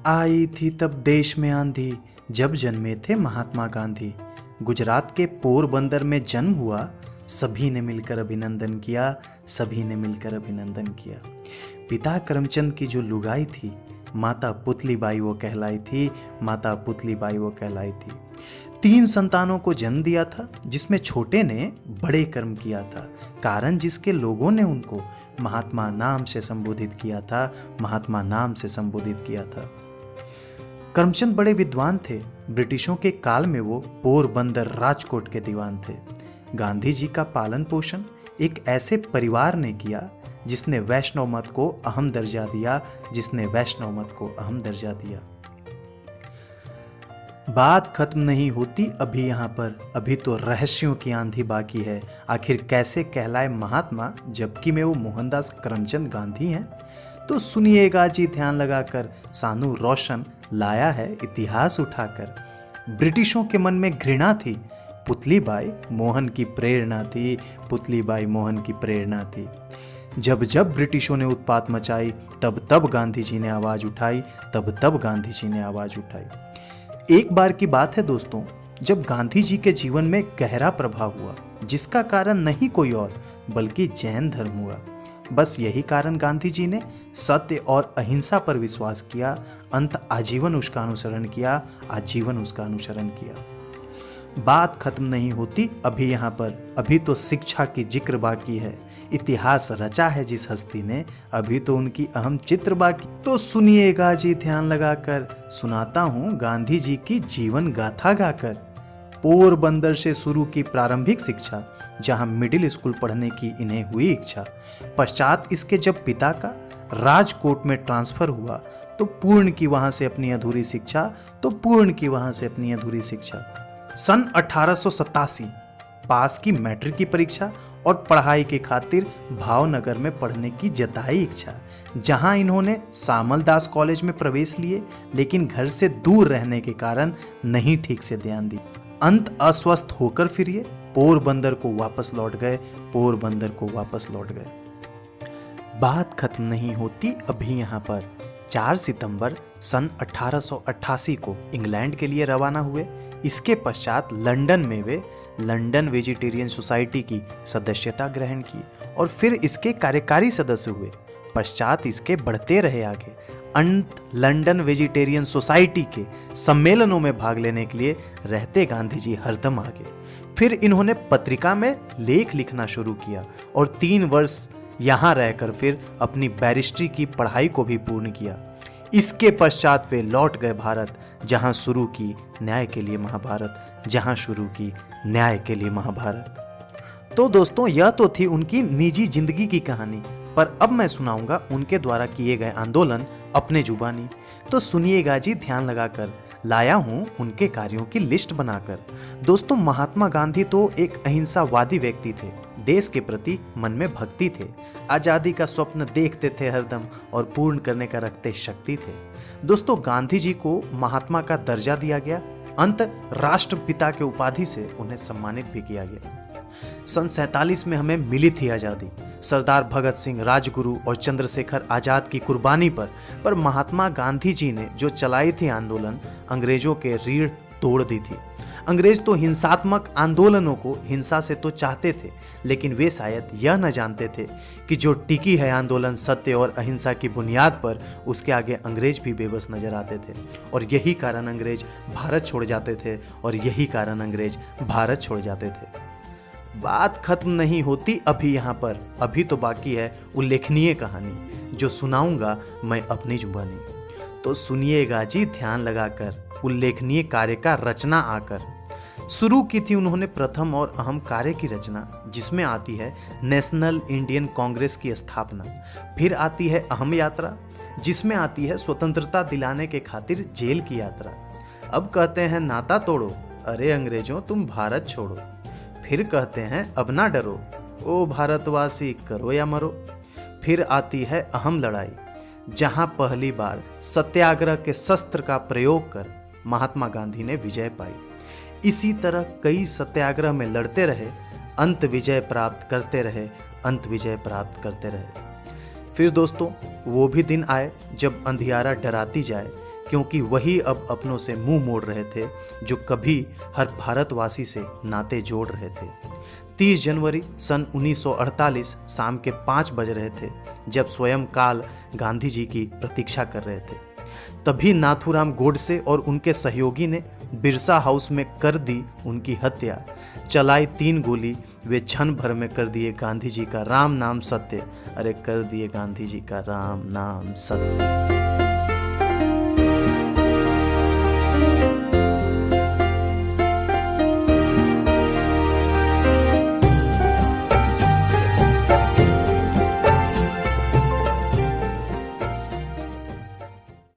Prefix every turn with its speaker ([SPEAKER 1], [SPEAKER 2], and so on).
[SPEAKER 1] आई थी तब देश में आंधी, जब जन्मे थे महात्मा गांधी। गुजरात के पोरबंदर में जन्म हुआ, सभी ने मिलकर अभिनंदन किया, सभी ने मिलकर अभिनंदन किया। पिता करमचंद की जो लुगाई थी, माता पुतलीबाई वो कहलाई थी, माता पुतलीबाई वो कहलाई थी। 3 संतानों को जन्म दिया था, जिसमें छोटे ने बड़े कर्म किया था, कारण जिसके लोगों ने उनको महात्मा नाम से संबोधित किया था, महात्मा नाम से संबोधित किया था। करमचंद बड़े विद्वान थे। ब्रिटिशों के काल में वो पोरबंदर राजकोट के दीवान थे। गांधी जी का पालन पोषण एक ऐसे परिवार ने किया जिसने वैष्णव मत को अहम दर्जा दिया, जिसने वैष्णव मत को अहम दर्जा दिया। बात खत्म नहीं होती अभी यहाँ पर, अभी तो रहस्यों की आंधी बाकी है। आखिर कैसे कहलाए महात्मा जबकि में वो मोहनदास करमचंद गांधी हैं? तो सुनिएगा जी ध्यान लगाकर, सानू रोशन लाया है इतिहास उठाकर। ब्रिटिशों के मन में घृणा थी, पुतलीबाई मोहन की प्रेरणा थी, पुतलीबाई मोहन की प्रेरणा थी। जब जब ब्रिटिशों ने उत्पात मचाई, तब तब गांधी जी ने आवाज उठाई, तब तब गांधी जी ने आवाज उठाई। एक बार की बात है दोस्तों, जब गांधी जी के जीवन में गहरा प्रभाव हुआ, जिसका कारण नहीं कोई और बल्कि जैन धर्म हुआ। बस यही कारण गांधी जी ने सत्य और अहिंसा पर विश्वास किया, अंत आजीवन उसका अनुसरण किया, आजीवन उसका अनुसरण किया। बात खत्म नहीं होती अभी यहाँ पर, अभी तो शिक्षा की जिक्र बाकी है। इतिहास रचा है जिस हस्ती ने, अभी तो उनकी अहम चित्र बाकी। तो सुनिएगा जी ध्यान लगाकर, सुनाता हूँ गांधी जी की जीवन गाथा गाकर। पोरबंदर से शुरू की प्रारंभिक शिक्षा, जहां मिडिल स्कूल पढ़ने की इन्हें हुई इच्छा। पश्चात इसके जब पिता का राजकोट में ट्रांसफर हुआ, तो पूर्ण की वहां से अपनी अधूरी शिक्षा, तो पूर्ण की वहां से अपनी अधूरी शिक्षा। सन 1887 पास की मैट्रिक की परीक्षा और पढ़ाई के खातिर भावनगर में पढ़ने की जताई इच्छा, जहां इन्होंने सामलदास कॉलेज में प्रवेश लिए, लेकिन घर से दूर रहने के कारण नहीं ठीक से ध्यान दी। अंत अस्वस्थ होकर फिर ये पोरबंदर को वापस लौट गए, पोरबंदर को वापस लौट गए। बात खत्म नहीं होती अभी यहाँ पर। 4 सितंबर सन 1888 को इंग्लैंड के लिए रवाना हुए। इसके पश्चात लंदन में वे लंदन वेजिटेरियन सोसाइटी की सदस्यता ग्रहण की और फिर इसके कार्यकारी सदस्य हुए। पश्चात इसके बढ़ते रहे आगे। अंत लंदन वेजिटेरियन सोसाइटी के सम्मेलनों में भाग लेने के लिए रहते गांधी जी हरदम आगे। फिर इन्होंने पत्रिका में लेख लिखना शुरू किया और 3 वर्ष यहाँ रहकर फिर अपनी बैरिस्ट्री की पढ़ाई को भी पूर्ण किया। इसके पश्चात वे लौट गए भारत, जहाँ शुरू की न्याय के लिए महाभारत, जहाँ शुरू की न्याय के लिए महाभारत। तो दोस्तों यह तो थी उनकी निजी जिंदगी की कहानी, पर अब मैं सुनाऊंगा उनके द्वारा किए गए आंदोलन अपने जुबानी। तो सुनिएगा जी ध्यान लगाकर, लाया हूं उनके कार्यों की लिस्ट बनाकर। दोस्तों महात्मा गांधी तो एक अहिंसावादी व्यक्ति थे, देश के प्रति मन में भक्ति थे, आजादी का स्वप्न देखते थे हरदम और पूर्ण करने का रखते शक्ति थे। दोस्तों गांधी जी को महात्मा का दर्जा दिया गया, अंत राष्ट्रपिता के उपाधि से उन्हें सम्मानित भी किया गया। सन 47 में हमें मिली थी आजादी। सरदार भगत सिंह, राजगुरु और चंद्रशेखर आजाद की कुर्बानी पर महात्मा गांधी जी ने जो चलाई थी आंदोलन, अंग्रेजों के रीढ़ तोड़ दी थी। अंग्रेज तो हिंसात्मक आंदोलनों को हिंसा से तो चाहते थे, लेकिन वे शायद यह न जानते थे कि जो टिकी है आंदोलन सत्य और अहिंसा की बुनियाद पर, उसके आगे अंग्रेज भी बेबस नजर आते थे और यही कारण अंग्रेज भारत छोड़ जाते थे, और यही कारण अंग्रेज भारत छोड़ जाते थे। बात खत्म नहीं होती अभी यहाँ पर, अभी तो बाकी है उल्लेखनीय कहानी, जो सुनाऊंगा मैं अपनी जुबानी। तो सुनिएगा जी ध्यान लगाकर, उल्लेखनीय कार्य का रचना आकर। शुरू की थी उन्होंने प्रथम और अहम कार्य की रचना, जिसमें आती है नेशनल इंडियन कांग्रेस की स्थापना। फिर आती है अहम यात्रा, जिसमें आती है स्वतंत्रता दिलाने के खातिर जेल की यात्रा। अब कहते हैं नाता तोड़ो, अरे अंग्रेजों तुम भारत छोड़ो। फिर कहते हैं अब ना डरो, ओ भारतवासी करो या मरो। फिर आती है अहम लड़ाई, जहां पहली बार सत्याग्रह के शस्त्र का प्रयोग कर महात्मा गांधी ने विजय पाई। इसी तरह कई सत्याग्रह में लड़ते रहे, अंत विजय प्राप्त करते रहे, अंत विजय प्राप्त करते रहे। फिर दोस्तों वो भी दिन आए जब अंधियारा डराती जाए क्योंकि वही अब अपनों से मुंह मोड़ रहे थे जो कभी हर भारतवासी से नाते जोड़ रहे थे। 30 जनवरी सन 1948 शाम के 5 बज रहे थे जब स्वयं काल गांधी जी की प्रतीक्षा कर रहे थे। तभी नाथूराम गोडसे और उनके सहयोगी ने बिरसा हाउस में कर दी उनकी हत्या। चलाई 3 गोली, वे क्षण भर में कर दिए गांधी जी का राम नाम सत्य। अरे कर दिए गांधी जी का राम नाम सत्य।